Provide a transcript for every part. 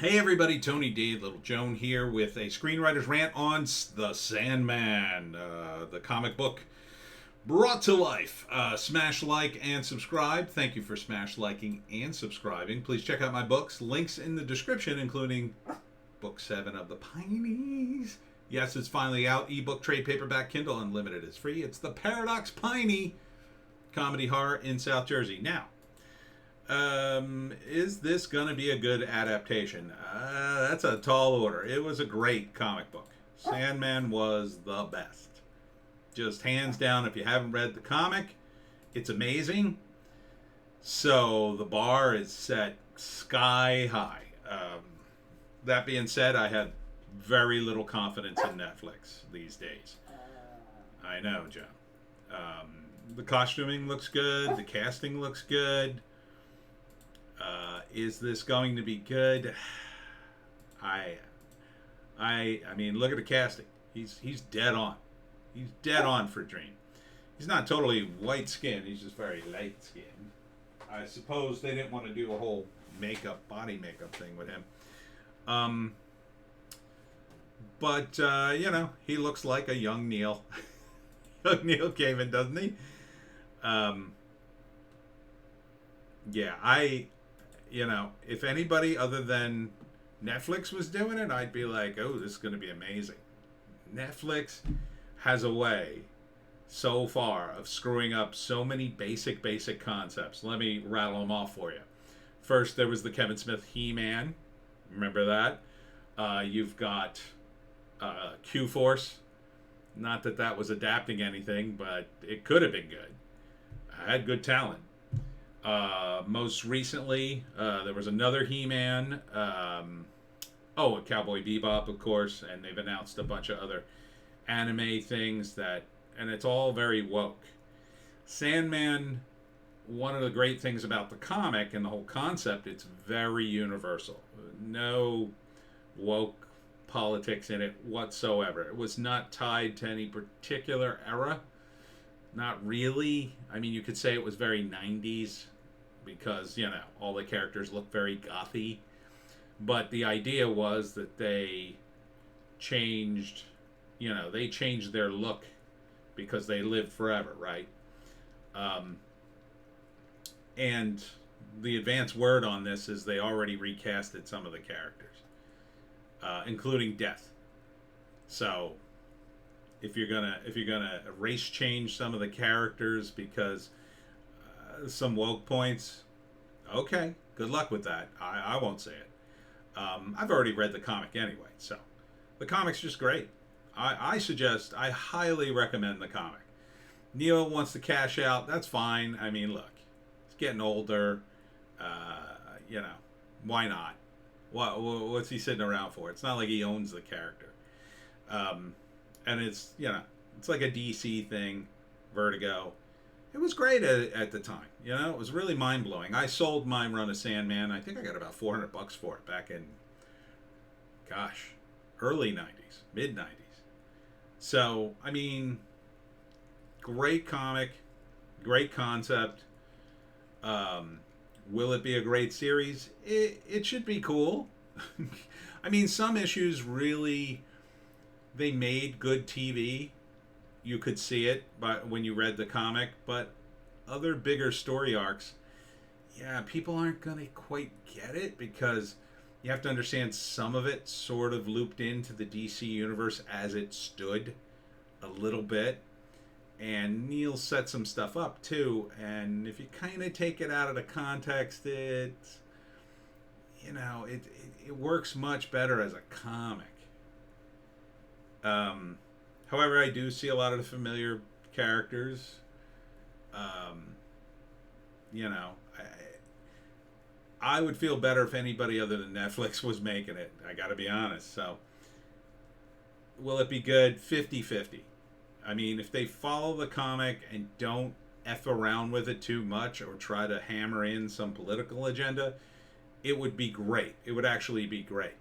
Hey everybody, Tony D, Little Joan here with a screenwriter's rant on the Sandman, the comic book brought to life. Smash like and subscribe. Thank you for smash liking and subscribing. Please check out my books. Links in the description, including book 7 of the Pineys. Yes, it's finally out. Ebook, trade paperback, Kindle Unlimited is free. It's the Paradox Piney comedy horror in South Jersey. Now, is this gonna be a good adaptation? That's a tall order. It was a great comic book. Sandman was the best. Just hands down, if you haven't read the comic, it's amazing. So the bar is set sky high. That being said, I have very little confidence in Netflix these days. I know, Joe. The costuming looks good. The casting looks good. Is this going to be good? I mean, look at the casting. He's dead on. He's dead on for Dream. He's not totally white skinned. He's just very light skinned. I suppose they didn't want to do a whole body makeup thing with him. But he looks like a young Neil. Young Neil Gaiman, doesn't he? Yeah, if anybody other than Netflix was doing it, I'd be like, oh, this is going to be amazing. Netflix has a way so far of screwing up so many basic concepts. Let me rattle them off for you. First, there was the Kevin Smith He-Man. Remember that? You've got Q-Force. Not that that was adapting anything, but it could have been good. I had good talent. Most recently, there was another He-Man. A Cowboy Beebop, of course, and they've announced a bunch of other anime things and it's all very woke. Sandman, one of the great things about the comic and the whole concept, it's very universal. No woke politics in it whatsoever. It was not tied to any particular era. Not really. I mean, you could say it was very 90s because, all the characters look very gothy. But the idea was that they changed, they changed their look because they lived forever, right? And the advanced word on this is they already recasted some of the characters, including Death. So if you're gonna race change some of the characters because some woke points, okay, good luck with that. I won't say it. I've already read the comic anyway, so the comic's just great. I highly recommend the comic. Neil wants to cash out. That's fine. I mean, look, he's getting older. Why not? What's he sitting around for? It's not like he owns the character. And it's like a DC thing, Vertigo. It was great at the time. It was really mind blowing. I sold my run of Sandman. I think I got about $400 for it back in, early '90s, mid '90s. So I mean, great comic, great concept. Will it be a great series? It should be cool. I mean, some issues really, they made good TV. You could see it when you read the comic, but other bigger story arcs, people aren't going to quite get it because you have to understand some of it sort of looped into the DC universe as it stood a little bit. And Neil set some stuff up too, and if you kind of take it out of the context, it works much better as a comic. However, I do see a lot of the familiar characters. I would feel better if anybody other than Netflix was making it. I got to be honest. So, will it be good? 50-50. I mean, if they follow the comic and don't F around with it too much or try to hammer in some political agenda, it would be great. It would actually be great.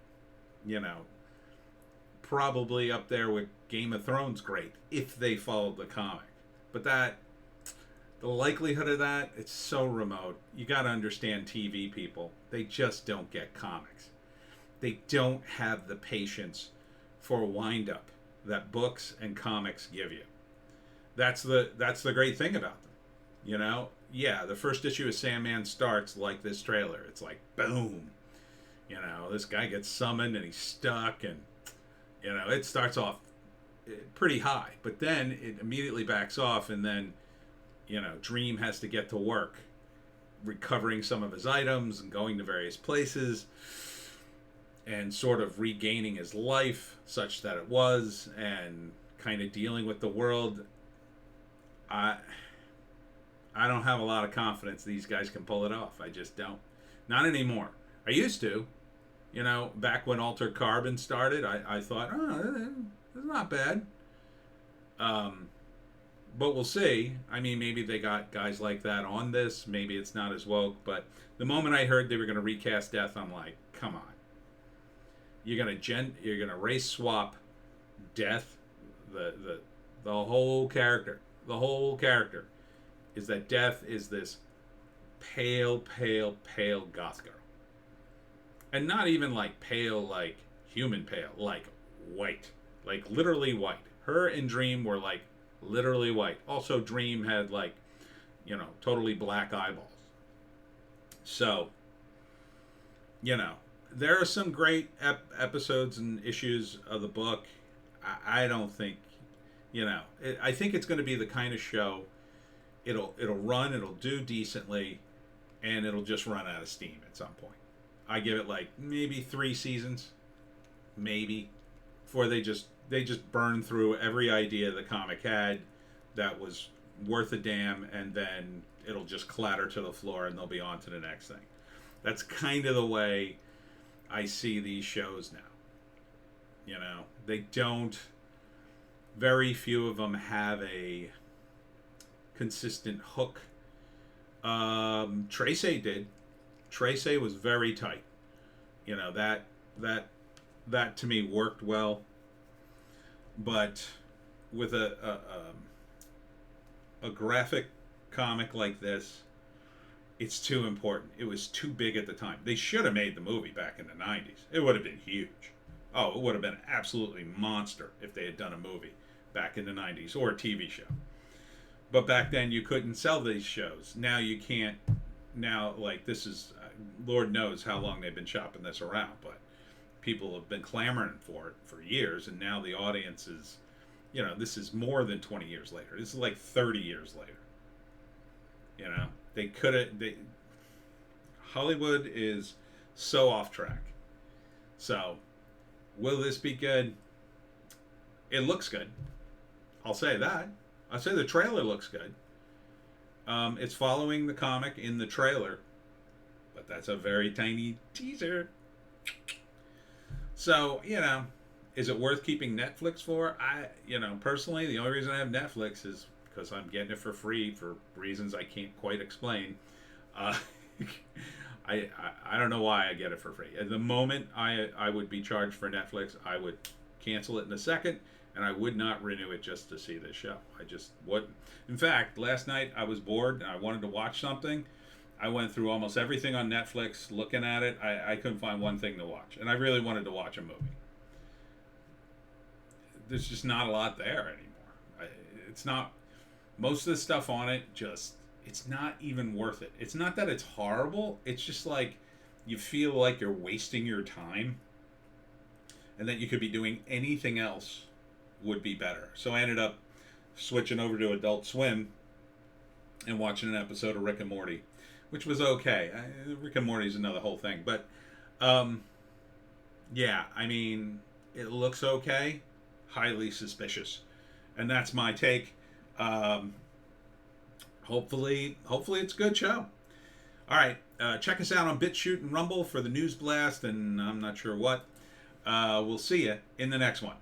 Probably up there with Game of Thrones great if they followed the comic. But the likelihood of that, it's so remote. You got to understand TV people. They just don't get comics. they don't have the patience for a wind-up that books and comics give you. That's the great thing about them. You know, yeah, the first issue of Sandman starts like this trailer. It's like boom. You know, this guy gets summoned and he's stuck, and you know, it starts off pretty high, but then it immediately backs off, and then you know, Dream has to get to work recovering some of his items and going to various places and sort of regaining his life such that it was, and kind of dealing with the world. I don't have a lot of confidence these guys can pull it off. I just don't. Not anymore. I used to. You know, back when Altered Carbon started, I thought, oh, it's not bad. But we'll see. I mean, maybe they got guys like that on this. Maybe it's not as woke. But the moment I heard they were going to recast Death, I'm like, come on. You're gonna race swap Death, the whole character. The whole character is that Death is this pale goth girl. And not even like pale, like human pale, like white. Like literally white. Her and Dream were like literally white. Also, Dream had like, you know, totally black eyeballs. So, you know, there are some great episodes and issues of the book. I don't think, you know, I think it's going to be the kind of show, it'll run, it'll do decently, and it'll just run out of steam at some point. I give it like maybe 3 seasons, maybe, before they just burn through every idea the comic had that was worth a damn, and then it'll just clatter to the floor and they'll be on to the next thing. That's kind of the way I see these shows now. You know, they don't, very few of them have a consistent hook. Tracy did. Tracy was very tight. You know, that to me worked well. But with a graphic comic like this, it's too important. It was too big at the time. They should have made the movie back in the 90s. It would have been huge. Oh, it would have been absolutely monster if they had done a movie back in the 90s, or a TV show. But back then you couldn't sell these shows. Now you can't. Now, like, this is, Lord knows how long they've been shopping this around, but people have been clamoring for it for years, and now the audience is, you know, this is more than 20 years later. This is like 30 years later. You know, they could have, Hollywood is so off track. So, will this be good? It looks good. I'll say that. I'll say the trailer looks good. It's following the comic in the trailer, but that's a very tiny teaser. So, you know, is it worth keeping Netflix for? Personally, the only reason I have Netflix is because I'm getting it for free for reasons I can't quite explain. I don't know why I get it for free. At the moment I would be charged for Netflix, I would cancel it in a second, and I would not renew it just to see this show. I just wouldn't. In fact, last night I was bored and I wanted to watch something. I went through almost everything on Netflix looking at it. I couldn't find one thing to watch, and I really wanted to watch a movie. There's just not a lot there anymore. It's not, most of the stuff on it just, it's not even worth it. It's not that it's horrible. It's just like you feel like you're wasting your time and that you could be doing anything else would be better. So I ended up switching over to Adult Swim and watching an episode of Rick and Morty, which was okay. Rick and Morty is another whole thing. But, yeah, I mean, it looks okay. Highly suspicious. And that's my take. Hopefully it's a good show. All right, check us out on Bitchute and Rumble for the News Blast, and I'm not sure what. We'll see you in the next one.